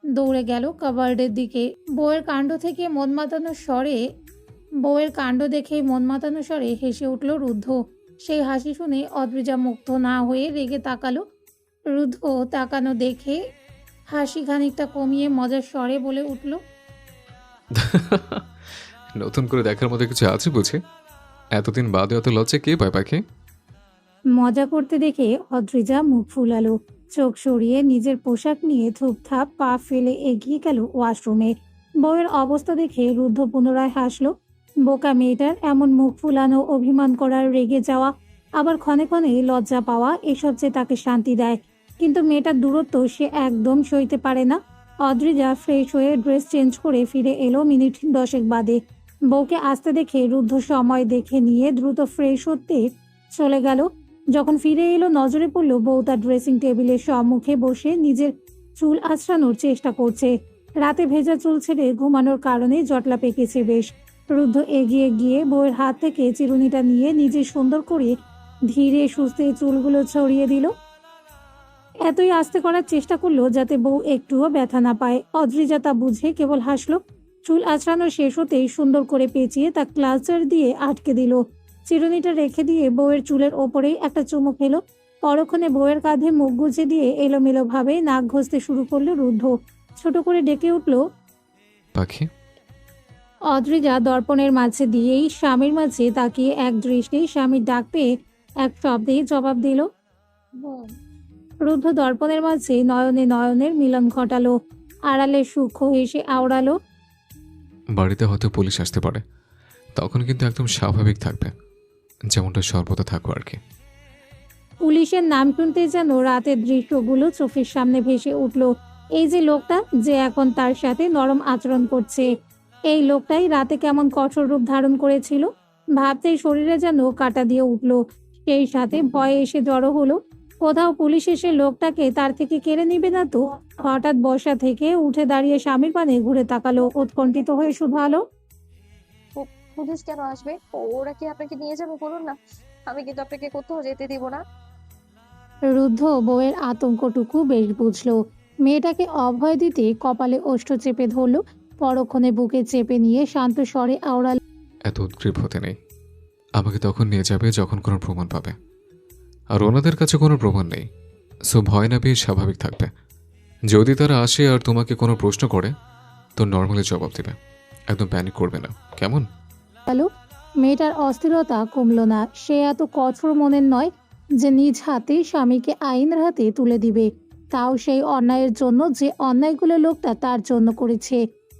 [SPEAKER 1] দৌড়ে গেল কাবার্ডের দিকে। বউয়ের কাণ্ড দেখে মন মাতানো স্বরে হেসে উঠল রুদ্ধ। সেই হাসি শুনে অদ্রিজা মুগ্ধ না হয়ে রেগে তাকালো। রুদ্ধ তাকানো দেখে হাসি খানিকটা কমিয়ে মজার স্বরে বলে উঠল,
[SPEAKER 3] নতুন করে দেখার মতো কিছু আছে বুঝি? এতদিন বাদে অত লজ্জা কে পায় পাখি?
[SPEAKER 1] মজা করতে দেখে অদ্রিজা মুখ ফুলালো। চোখ সরিয়ে নিজের পোশাক নিয়ে থুপথাপ পা ফেলে এগিয়ে গেল ওয়াশরুমে। বউয়ের অবস্থা দেখে রুদ্ধ পুনরায় হাসলো। বোকা মেয়েটার এমন মুখ ফুলানো, অভিমান করার, রেগে যাওয়া, আবার ক্ষণে ক্ষণে লজ্জা পাওয়া, এসব যে তাকে শান্তি দেয়। কিন্তু মেয়েটার দূরত্ব সে একদম সইতে পারে না। অদ্রিজা ফ্রেশ হয়ে ড্রেস চেঞ্জ করে ফিরে এলো মিনিট 10 বাদে। বউকে আসতে দেখে রুদ্ধ সময় দেখে নিয়ে দ্রুত ফ্রেশ হতে চলে গেল। যখন ফিরে এলো নজরে পড়ল বউ তার ড্রেসিং টেবিলের সম্মুখে বসে নিজের চুল আঁচড়ানোর চেষ্টা করছে। রাতে ভেজা চুল ছেড়ে ঘুমানোর কারণে জটলা পেকেছে বেশ। রুদ্ধ এগিয়ে গিয়ে বউয়ের হাত থেকে চিরুনিটা নিয়ে নিজে সুন্দর করে ধীরে সুস্থে চুলগুলো ছড়িয়ে দিল। এতই আস্তে করার চেষ্টা করলো যাতে বউ একটুও ব্যথা না পায়। অদ্রিজা তা বুঝে কেবল হাসলো। চুল আঁচড়ানো শেষ হতেই সুন্দর করে পেঁচিয়ে তা ক্লাচার দিয়ে আটকে দিল। চিরুনিটা রেখে দিয়ে বউয়ের চুলের ওপরেই একটা চুমু খেলো। পরক্ষণে বউয়ের কাঁধে মুখ গুজে দিয়ে এলোমেলো ভাবে নাক ঘষতে শুরু করলো রুদ্ধ। ছোট করে ডেকে উঠল,
[SPEAKER 3] পাখি।
[SPEAKER 1] অদ্রিজা দর্পণের মাঝে দিয়েই স্বামীর মাঝে তাকিয়ে এক দৃষ্টি স্বামীর ডাক পেয়ে এক শব্দেই জবাব দিল।
[SPEAKER 2] হুম।
[SPEAKER 1] রুদ্ধ দর্পণের মাঝে নয়নে নয়নের মিলন ঘটালো। আড়ালে সূক্ষ্ম হেসে আওড়ালো,
[SPEAKER 3] বাড়িতে হয়তো পুলিশ আসতে পারে, তখন কিন্তু একদম স্বাভাবিক থাকবে, যেমনটা সর্বদা থাকো আর কি।
[SPEAKER 1] পুলিশের নাম শুনতে যেন রাতের দৃশ্যগুলো চোখের সামনে ভেসে উঠল। এই যে লোকটা যে এখন তার সাথে নরম আচরণ করছে, এই লোকটাই রাতে কেমন কঠোর রূপ ধারণ করেছিল। ভাবতেই শরীরে যেন কাঁটা দিয়ে উঠল। সেই সাথে ভয়ে এসে জড়ো হলো। কোথাও পুলিশ এসে লোকটাকে তার থেকে কেড়ে নিবে না তো। হঠাৎ বসা থেকে উঠে দাঁড়িয়ে স্বামীর পানে ঘুরে তাকালো, উৎকণ্ঠিত হয়ে শুধালো,
[SPEAKER 2] পুলিশ কেন আসবে? ওরা কি আপনাকে নিয়ে যাবে? বলুন না, আমি কিন্তু আপনাকে কোথাও যেতে দিব না।
[SPEAKER 1] রুদ্ধ বউয়ের আতঙ্কটুকু বেশ বুঝলো। মেয়েটাকে অভয় দিতে কপালে ওষ্ঠ চেপে ধরল। পরক্ষণে বুকে চেপে নিয়ে শান্ত স্বরে আওড়াল,
[SPEAKER 3] এত উদ্গ্রীব হতে নেই। আমাকে তখন নিয়ে যাবে যখন কোনো প্রমাণ পাবে, আর ওনাদের কাছে কোনো প্রমাণ নেই। সো ভয় না পেয়ে স্বাভাবিক থাকবে। যদি তারা আসে আর তোমাকে কোনো প্রশ্ন করে, তো নর্মালি জবাব দেবে, একদম প্যানিক করবে না, কেমন?
[SPEAKER 1] মেয়েটার অস্থিরতা কমল না। সে এত কঠোর মনের নয় যে নিজ হাতে স্বামীকে আইনের হাতে তুলে দিবে, তাও সেই অন্যায়ের জন্য যে অন্যায়গুলো লোকটা তার জন্য করেছে।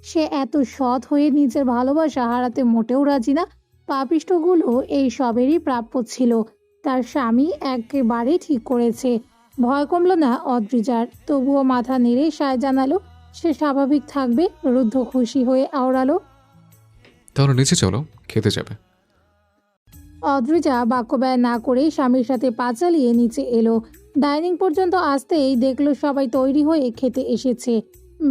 [SPEAKER 1] সে এত সৎ হয়ে নিজের ভালোবাসা হারাতে মোটেও রাজি না। পাপিষ্ঠগুলো এই সবেরই প্রাপ্য ছিল। তার স্বামী একেবারে ঠিক করেছে। ভয় কমল না অদ্রিজার, তবুও মাথা নেড়ে সায় জানালো সে স্বাভাবিক থাকবে। রুদ্ধ খুশি হয়ে আওড়ালো,
[SPEAKER 3] তাহলে নিচে চলো, খেতে যাবে।
[SPEAKER 1] অদ্রিজা বাক্য ব্যয় না করেই স্বামীর সাথে পা চালিয়ে নিচে এলো। ডাইনিং পর্যন্ত আসতেই দেখলো সবাই তৈরি হয়ে খেতে এসেছে।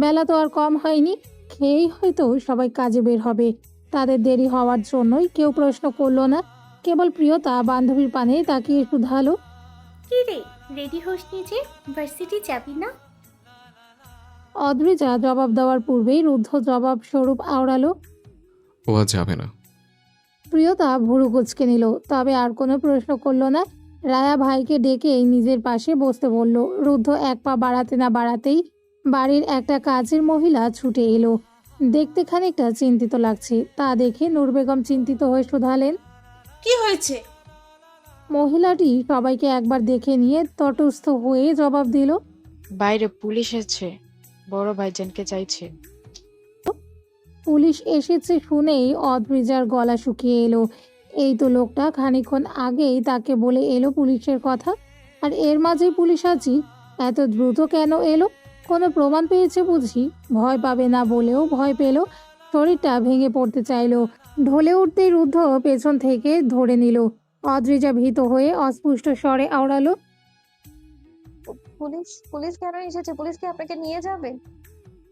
[SPEAKER 1] বেলা তো আর কম হয়নি, খেয়েই হয়তো সবাই কাজে বের হবে। তাদের দেরি হওয়ার জন্যই কেউ প্রশ্ন করলো না, কেবল প্রিয়তা বান্ধবীর পানে তাকিয়ে শুধালো,
[SPEAKER 4] কি রে, রেডি হোসনি যে? ভার্সিটি যাবি না?
[SPEAKER 1] অদ্রিজা জবাব দেওয়ার পূর্বেই রুদ্ধ জবাব স্বরূপ আওড়ালো।
[SPEAKER 3] ও আজ যাবে না।
[SPEAKER 1] প্রিয়তা ভুরু কুঁচকে নিল, তবে আর কোনো প্রশ্ন করলো না। রায়া ভাইকে ডেকে নিজের পাশে বসতে বলল। রুদ্ধ এক পা বাড়াতে না বাড়াতেই বাড়ির একটা কাজের মহিলা ছুটে এলো। দেখতে খানিকটা চিন্তিত লাগছে, তা দেখে নূর বেগম চিন্তিত হয়ে শুধালেন।
[SPEAKER 5] কি হয়েছে?
[SPEAKER 1] মহিলাটি সবাইকে একবার দেখে নিয়ে তটস্থ হয়ে জবাব দিল,
[SPEAKER 6] বাইরে পুলিশ এসেছে, বড় ভাইজানকে চাইছে।
[SPEAKER 1] পুলিশ এসেছে শুনেই অদ্রিজার গলা শুকিয়ে এলো। এই তো লোকটা খানিকক্ষণ আগেই তাকে বলে এলো পুলিশের কথা, আর এর মাঝেই পুলিশ হাজির। এত দ্রুত কেন এলো? কোনো প্রমাণ পেয়েছে বুঝি? ভয় পাবে না বলেও ভয় পেল, শরীরটা ভেঙে পড়তে চাইলো। ঢলে উঠতেই রুদ্ধ পেছন থেকে ধরে নিল। অদ্রিজা ভীত হয়ে অস্পষ্ট স্বরে আওড়ালো,
[SPEAKER 2] পুলিশ পুলিশ কেন এসেছে? পুলিশ কি আপনাকে নিয়ে যাবে?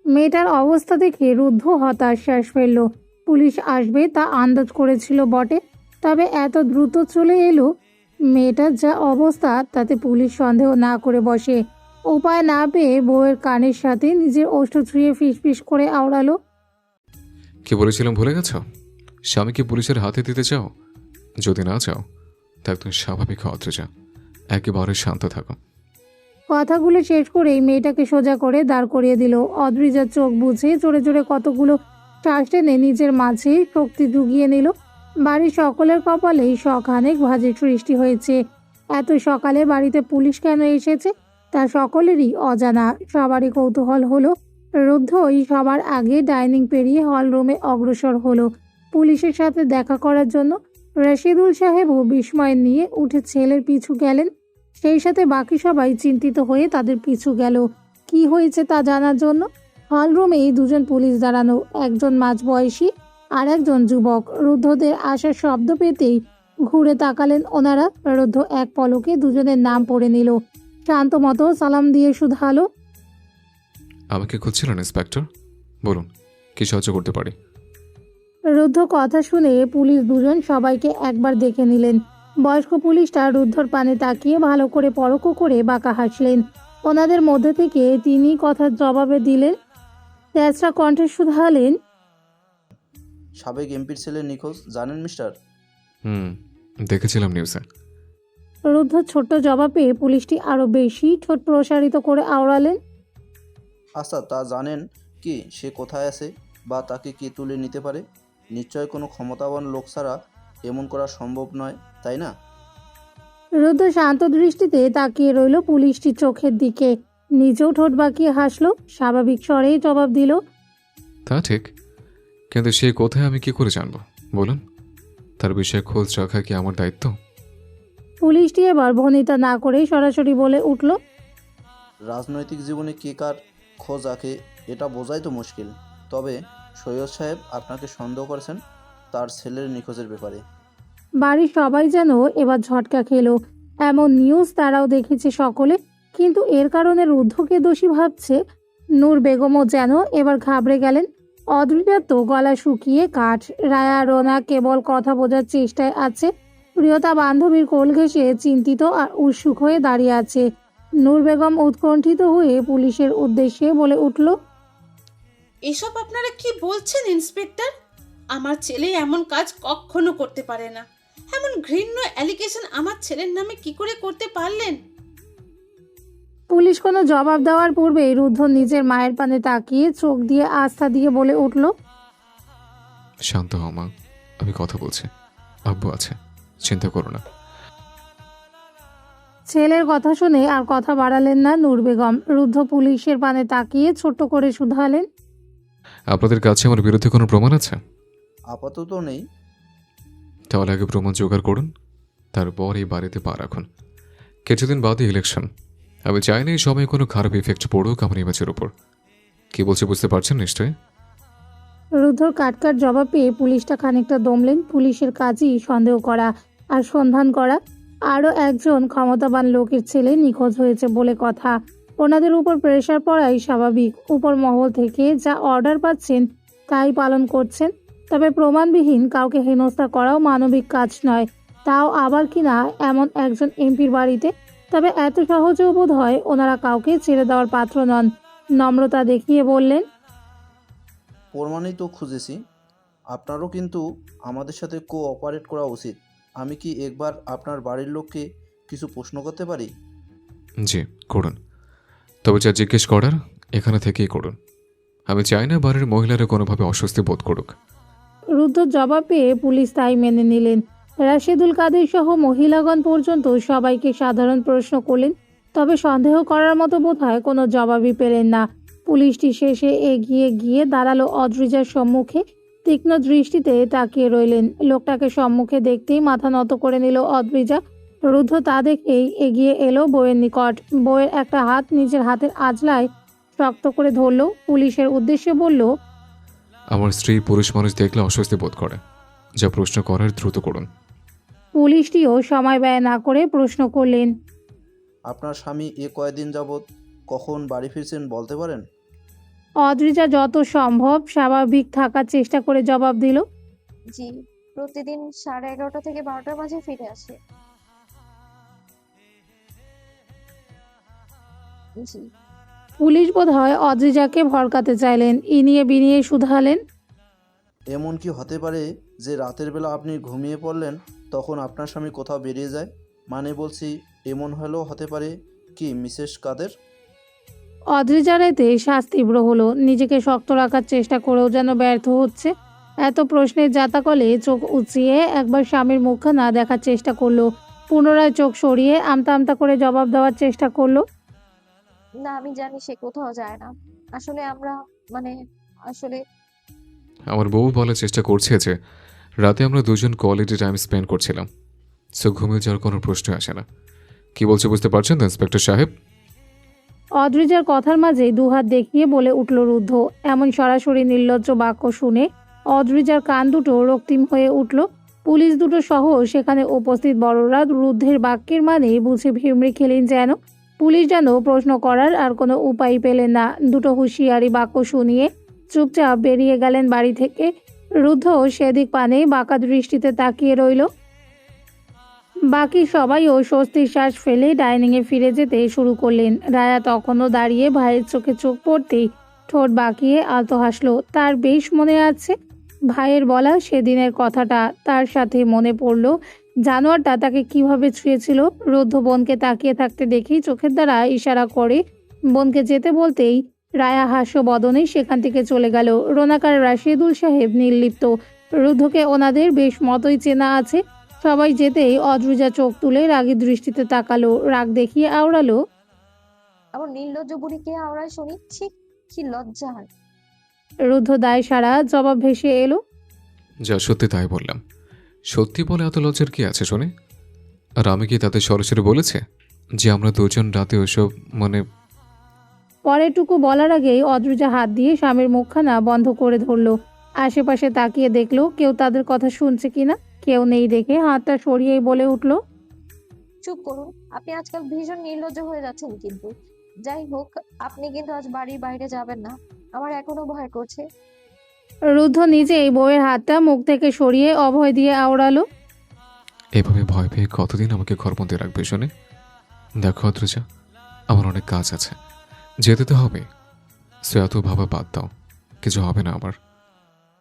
[SPEAKER 1] মেয়েটার অবস্থা দেখে রুদ্ধ হতাশ শ্বাস ফেলল। পুলিশ আসবে তা আন্দাজ করেছিল বটে, তবে এত দ্রুত চলে এলো। মেয়েটার যা অবস্থা তাতে পুলিশ সন্দেহ না করে বসে। উপায় না পেয়ে বউয়ের কানের সাথে নিজের ওষ্ঠ ছুঁয়ে ফিসফিস করে আওড়ালো,
[SPEAKER 3] কি বলেছিলাম ভুলে গেছো? স্বামীকে পুলিশের হাতে দিতে চাও? যদি না চাও তা একদম স্বাভাবিক হওয়া অদ্রিজা, একেবারে শান্ত থাকো।
[SPEAKER 1] কথাগুলো শেষ করেই মেয়েটাকে সোজা করে দাঁড় করিয়ে দিল। অদ্রিজার চোখ বুঝে জোরে জোরে কতগুলো শ্বাস টেনে নিজের মাঝে শক্তি জুগিয়ে নিল। বাড়ির সকলের কপালেই শখানেক ভাঁজের সৃষ্টি হয়েছে। এত সকালে বাড়িতে পুলিশ কেন এসেছে তা সকলেরই অজানা। সবারই কৌতূহল হলো। রুদ্ধই সবার আগে ডাইনিং পেরিয়ে হল রুমে অগ্রসর হলো পুলিশের সাথে দেখা করার জন্য। রশিদুল সাহেবও বিস্ময় নিয়ে উঠে ছেলের পিছু গেলেন। সেই সাথে বাকি সবাই চিন্তিত হয়ে তাদের পিছু গেল কি হয়েছে তা জানার জন্য। হলরুমেই দুজন পুলিশ দাঁড়ানো, একজন মাঝবয়সী আর একজন যুবক। রুদ্ধদের আসার শব্দ পেতেই ঘুরে তাকালেন ওনারা। রুদ্ধ এক পলকে দুজনের নাম পড়ে নিল। শান্ত মতো সালাম দিয়ে শুধালো,
[SPEAKER 3] আমাকে খুঁজছিলেন ইন্সপেক্টর? বলুন, কি সাহায্য করতে পারি?
[SPEAKER 1] রুদ্ধ কথা শুনে পুলিশ দুজন সবাইকে একবার দেখে নিলেন। বয়স্ক পুলিশটা রুদ্ধর পানে তাকিয়ে ভালো করে পরখ করে বাঁকা হাসলেন। ওনাদের মধ্যে থেকে তিনি কথার জবাবে দিলেন। তেসরা কণ্ঠে শুধালেন,
[SPEAKER 7] সাবেক এমপির ছেলে নিখোঁজ জানেন মিস্টার?
[SPEAKER 3] দেখেছিলাম নিউজে।
[SPEAKER 1] রুদ্ধ ছোট্ট জবাব পেয়ে পুলিশটি আরো বেশি ঠোঁট প্রসারিত করে আওড়ালেন,
[SPEAKER 7] আচ্ছা, তা জানেন কি সে কোথায় আছে বা তাকে কে তুলে নিতে পারে? নিশ্চয় কোনো ক্ষমতাবান লোক ছাড়া এমন করা সম্ভব নয়, তাই না?
[SPEAKER 1] রুদ্ধ শান্ত দৃষ্টিতে তাকিয়ে রইল পুলিশটির চোখের দিকে। নিজেও ঠোঁট বাঁকিয়ে হাসলো। স্বাভাবিক স্বরেই জবাব দিল,
[SPEAKER 3] তা ঠিক, কিন্তু সে কোথায় আমি কি করে জানবো বলুন? তার বিষয়ে খোঁজ রাখা কি আমার দায়িত্ব?
[SPEAKER 1] পুলিশটি এবার ভনিতা না করেই সরাসরি বলে উঠল,
[SPEAKER 7] রাজনৈতিক জীবনে কে কার খোঁজ রাখে এটা বোঝাই তো মুশকিল। তবে সৈয়দ সাহেব আপনাকে সন্দেহ করেছেন তার ছেলের নিখোঁজের ব্যাপারে।
[SPEAKER 1] বাড়ির সবাই যেন এবার ঝটকা খেলো। এমন নিউজ তারাও দেখেছে সকলে, কিন্তু এর কারণে রুদ্ধকে দোষী ভাবছে। নূর বেগমও যেন এবার ঘাবড়ে গেলেন। অদ্রিজার তো গলা শুকিয়ে কাঠ। রায়া রোনা কেবল কথা বোঝার চেষ্টায় আছে। প্রিয়তা বান্ধবীর কোল ঘেঁষে চিন্তিত আর উৎসুক হয়ে দাঁড়িয়ে আছে। নূর বেগম উৎকণ্ঠিত হয়ে পুলিশের উদ্দেশ্যে বলে উঠল,
[SPEAKER 5] এসব আপনারা কি বলছেন ইন্সপেক্টর? আমার ছেলে এমন কাজ কখনো করতে পারে না। এমন ঘৃণ্য অ্যালিগেশন আমার ছেলের নামে কি করে করতে পারলেন?
[SPEAKER 1] পুলিশ কোনো জবাব দেওয়ার পূর্বেই রুদ্ধ নিজের মায়ের পানে তাকিয়ে চোখ দিয়ে আস্থা দিয়ে বলে উঠল,
[SPEAKER 3] শান্ত হও মা, আমি কথা বলছি, আব্বু আছে, চিন্তা করো না।
[SPEAKER 1] ছেলের কথা শুনে আর কথা বাড়ালেন না নূর বেগম। রুদ্ধ পুলিশের পানে তাকিয়ে ছোট্ট করে শুধালেন,
[SPEAKER 3] আপনাদের কাছে আমার বিরুদ্ধে কোনো প্রমাণ আছে?
[SPEAKER 7] আপাতত নেই।
[SPEAKER 3] তাহলে আগে প্রমাণ জোগাড় করুন, তারপর এই বাড়িতে পা রাখুন। কিছুদিন বাদে ইলেকশন। আমি চাই না এই সময় কোনো খারাপ ইফেক্ট পড়ুক আমার ইমেজের ওপর। কি বলছে বুঝতে পারছেন নিশ্চয়ই?
[SPEAKER 1] রুদ্ধর কাটকাট জবাব পেয়ে পুলিশটা খানিকটা দমলেন। পুলিশের কাজই সন্দেহ করা আর সন্ধান করা। আরও একজন ক্ষমতাবান লোকের ছেলে নিখোঁজ হয়েছে বলে কথা। ওনাদের উপর প্রেশার পড়াই স্বাভাবিক। উপর মহল থেকে যা অর্ডার পাচ্ছেন তাই পালন করছেন। তবে প্রমাণবিহীন কাউকে হেনস্থা করাও মানবিক কাজ নয়, তাও আবার কিনা এমন একজন এমপির বাড়িতে। তবে এত সহজেও বোধ হয় ওনারা কাউকে ছেড়ে দেওয়ার পাত্র নন। নম্রতা দেখিয়ে বললেন,
[SPEAKER 7] প্রমাণই তো খুঁজেছি। আপনারও কিন্তু আমাদের সাথে কোঅপারেট করা উচিত। আমি কি একবার আপনার বাড়ির লোককে কিছু প্রশ্ন করতে পারি?
[SPEAKER 3] জি, করুন। তবে যা জিজ্ঞেস করার এখানে থেকেই করুন। আমি চাই না বাড়ির মহিলারা কোনোভাবে অস্বস্তি বোধ করুক।
[SPEAKER 1] রুদ্ধর জবাব পেয়ে পুলিশ তাই মেনে নিলেন। রাশেদুল কাদের সহ মহিলাগণ পর্যন্ত সবাইকে সাধারণ প্রশ্ন করলেন, তবে সন্দেহ করার মতো বোধহয় কোনো জবাবই পেলেন না। পুলিশটি শেষে এগিয়ে গিয়ে দাঁড়ালো অদ্রিজার সম্মুখে। তীক্ষ্ণ দৃষ্টিতে তাকিয়ে রইলেন। লোকটাকে সম্মুখে দেখতেই মাথা নত করে নিল অদ্রিজা। রুদ্ধ তা দেখেই এগিয়ে এলো বউয়ের নিকট। বউয়ের একটা হাত নিজের হাতের আজলায় শক্ত করে ধরল। পুলিশের উদ্দেশ্যে বলল,
[SPEAKER 3] আমার স্ত্রী পুরুষ মানুষ দেখলে অস্বস্তি বোধ করে। যা প্রশ্ন করার দ্রুত করুন।
[SPEAKER 1] পুলিশটিও সময় ব্যয় না করে প্রশ্ন করলেন,
[SPEAKER 7] আপনার স্বামী এ কয়দিন যাবৎ কখন বাড়ি ফিরছেন বলতে পারেন?
[SPEAKER 1] অদ্রিজা যত সম্ভব স্বাভাবিক থাকার চেষ্টা করে জবাব দিল,
[SPEAKER 2] জি, প্রতিদিন 11:30 থেকে 12টার মাঝে ফিরে আসে। জি।
[SPEAKER 1] পুলিশ বোধহয় অদ্রিজাকে ভড়কাতে চাইলেন। ইনিয়ে বিনিয়ে শুধালেন,
[SPEAKER 7] এমন কি হতে পারে যে রাতের বেলা আপনি ঘুমিয়ে পড়লেন তখন আপনার স্বামী কোথাও বেরিয়ে যায়? মানে বলছি, এমন হলেও হতে পারে কি মিসেস কাদের?
[SPEAKER 1] অদ্রিজার এতে শ্বাস তীব্র হলো। নিজেকে শক্ত রাখার চেষ্টা করেও যেন ব্যর্থ হচ্ছে। এত প্রশ্নের জাতাকলে চোখ উঁচিয়ে একবার স্বামীর মুখখানা দেখার চেষ্টা করলো। পুনরায় চোখ সরিয়ে আমতা আমতা করে জবাব দেওয়ার চেষ্টা করলো,
[SPEAKER 2] না, আমি জানি সে কোথাও যায় না। আসলে আমরা মানে আসলে
[SPEAKER 3] আমার বউ বলার চেষ্টা করছে যে রাতে আমরা দুজন কোয়ালিটি টাইম স্পেন্ড করছিলাম। সো ঘুমিয়ে যাওয়ার কোনো প্রশ্ন আসে না। কি বলছে বুঝতে পারছেন তো ইন্সপেক্টর সাহেব?
[SPEAKER 1] অদ্রিজার কথার মাঝে দুহাত দেখিয়ে বলে উঠল রুদ্ধ। এমন সরাসরি নির্লজ্জ বাক্য শুনে অদ্রিজার কান দুটো রক্তিম হয়ে উঠল। পুলিশ দুটো সহ সেখানে উপস্থিত বড়রা রুদ্ধের বাক্যের মানে বুঝে ভিমড়ি খেলেন যেন। পুলিশ যেন প্রশ্ন করার আর কোনো উপায় পেলেন না। দুটো হুঁশিয়ারি বাক্য শুনিয়ে চুপচাপ বেরিয়ে গেলেন বাড়ি থেকে। রুদ্ধ সেদিক পানে বাঁকা দৃষ্টিতে তাকিয়ে রইল। বাকি সবাইও স্বস্তির শ্বাস ফেলে ডাইনিংয়ে ফিরে যেতে শুরু করলেন। রায়া তখনও দাঁড়িয়ে ভাইয়ের চোখে চোখ পড়তেই ঠোঁট বাঁকিয়ে আলতো হাসলো। তার বেশ মনে আছে ভাইয়ের বলা সেদিনের কথাটা। তার সাথে মনে পড়ল জানোয়ারটা তাকে কিভাবে ছুঁয়েছিল। রুদ্ধ বোনকে তাকিয়ে থাকতে দেখেই চোখের দ্বারা ইশারা করে বোনকে যেতে বলতেই রায়া হাস্য বদনে সেখান থেকে চলে গেল। রোনাকার রাশেদুল সাহেব নির্লিপ্ত। রুদ্ধকে ওনাদের বেশ মতোই চেনা আছে। সবাই যেতেই অদ্রিজা চোখ তুলে রাগী দৃষ্টিতে তাকালো। রাগ দেখিয়ে আওড়ালো,
[SPEAKER 2] আমার নির্লজ্জ বুড়িকে আওড়ায় শুনি, ছি, কি লজ্জা হয়।
[SPEAKER 1] রুদ্ধ দায় সারা জবাব ভেসে এলো,
[SPEAKER 3] যা সত্যি তাই বললাম। সত্যি বলে এত লজ্জার কি আছে শুনে? আর আমি কি তাদের সরাসরি বলেছে যে আমরা দুজন রাতে ওসব মানে?
[SPEAKER 1] পরেরটুকু বলার আগেই অদ্রিজা হাত দিয়ে স্বামীর মুখখানা বন্ধ করে ধরলো। আশেপাশে তাকিয়ে দেখলো কেউ তাদের কথা শুনছে কিনা। কেউ নেই দেখে হাতটা সরিয়েই বলে উঠল,
[SPEAKER 2] চুপ করুন, আপনি আজকাল ভীষণ নির্লজ্জ হয়ে যাচ্ছেন কিন্তু। যাই হোক, আপনি কিন্তু আজ বাড়ির বাইরে যাবেন না। আমার এখনো ভয় করছে।
[SPEAKER 1] রুদ্ধ নিজেই বউয়ের হাতটা মুখ থেকে সরিয়ে অভয় দিয়ে আওড়ালো,
[SPEAKER 3] এভাবে ভয় পেয়ে কতদিন আমাকে ঘরবন্দি রাখবে শুনে? দেখো অদ্রিজা, আমার অনেক কাজ আছে, যেতে তো হবে। সে এত ভাবা বাদ দাও, কিছু হবে না আমার।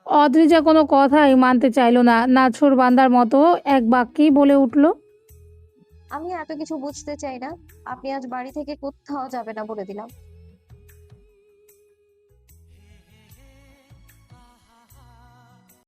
[SPEAKER 1] অদ্রিজা কোনো কথাই মানতে চাইল না। নাছোড় বান্দার মতো এক বাক্যেই বলে উঠল,
[SPEAKER 2] আমি এত কিছু বুঝতে চাই না। আপনি আজ বাড়ি থেকে কোথাও যাবে না বলে দিলাম।